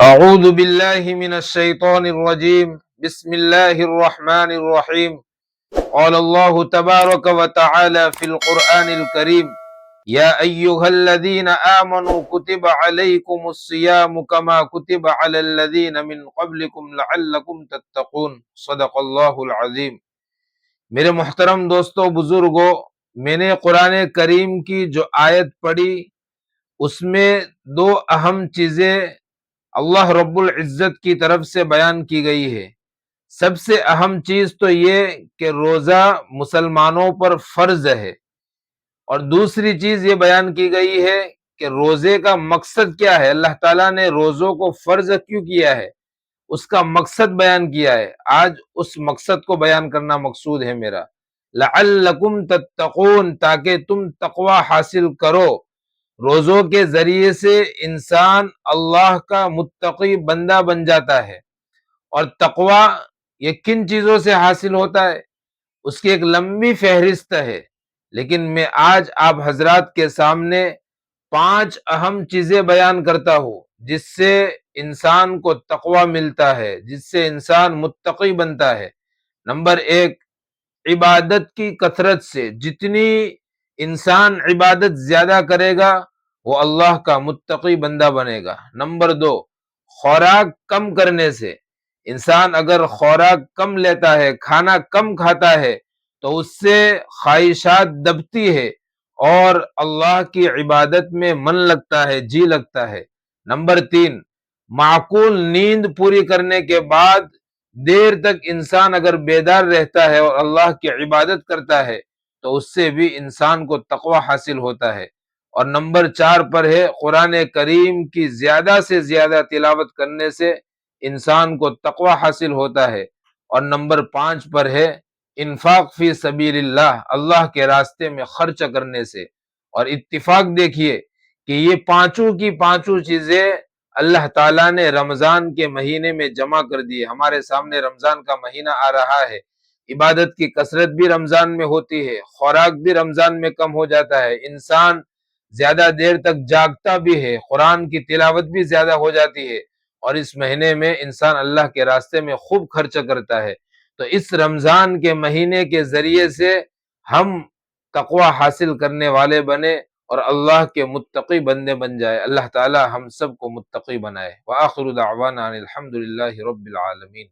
اعوذ باللہ من الشیطان الرجیم بسم اللہ الرحمن الرحیم قال اللہ تبارک وتعالی فی القرآن الکریم یا ایہا الذین آمنوا کتب علیکم الصیام کما کتب علی الذین من قبلکم لعلکم تتقون صدق اللہ العظیم۔ میرے محترم دوستو بزرگو، میں نے قرآن کریم کی جو آیت پڑھی اس میں دو اہم چیزیں اللہ رب العزت کی طرف سے بیان کی گئی ہے۔ سب سے اہم چیز تو یہ کہ روزہ مسلمانوں پر فرض ہے، اور دوسری چیز یہ بیان کی گئی ہے کہ روزے کا مقصد کیا ہے، اللہ تعالیٰ نے روزوں کو فرض کیوں کیا ہے، اس کا مقصد بیان کیا ہے۔ آج اس مقصد کو بیان کرنا مقصود ہے میرا، لعلکم تتقون، تاکہ تم تقوی حاصل کرو۔ روزوں کے ذریعے سے انسان اللہ کا متقی بندہ بن جاتا ہے، اور تقوی یہ کن چیزوں سے حاصل ہوتا ہے، اس کی ایک لمبی فہرست ہے، لیکن میں آج آپ حضرات کے سامنے 5 اہم چیزیں بیان کرتا ہوں جس سے انسان کو تقوی ملتا ہے، جس سے انسان متقی بنتا ہے۔ نمبر 1، عبادت کی کثرت سے، جتنی انسان عبادت زیادہ کرے گا وہ اللہ کا متقی بندہ بنے گا۔ نمبر 2، خوراک کم کرنے سے، انسان اگر خوراک کم لیتا ہے، کھانا کم کھاتا ہے تو اس سے خواہشات دبتی ہے اور اللہ کی عبادت میں من لگتا ہے، جی لگتا ہے۔ نمبر 3، معقول نیند پوری کرنے کے بعد دیر تک انسان اگر بیدار رہتا ہے اور اللہ کی عبادت کرتا ہے تو اس سے بھی انسان کو تقوی حاصل ہوتا ہے۔ اور نمبر 4 پر ہے قرآن کریم کی زیادہ سے زیادہ تلاوت کرنے سے انسان کو تقوی حاصل ہوتا ہے۔ اور نمبر 5 پر ہے انفاق فی سبیل اللہ، اللہ کے راستے میں خرچ کرنے سے۔ اور اتفاق دیکھیے کہ یہ پانچوں کی پانچوں چیزیں اللہ تعالیٰ نے رمضان کے مہینے میں جمع کر دی۔ ہمارے سامنے رمضان کا مہینہ آ رہا ہے، عبادت کی کثرت بھی رمضان میں ہوتی ہے، خوراک بھی رمضان میں کم ہو جاتا ہے، انسان زیادہ دیر تک جاگتا بھی ہے، قرآن کی تلاوت بھی زیادہ ہو جاتی ہے، اور اس مہینے میں انسان اللہ کے راستے میں خوب خرچ کرتا ہے۔ تو اس رمضان کے مہینے کے ذریعے سے ہم تقوی حاصل کرنے والے بنے اور اللہ کے متقی بندے بن جائے۔ اللہ تعالی ہم سب کو متقی بنائے۔ وآخر دعوانا ان الحمد للہ رب العالمین۔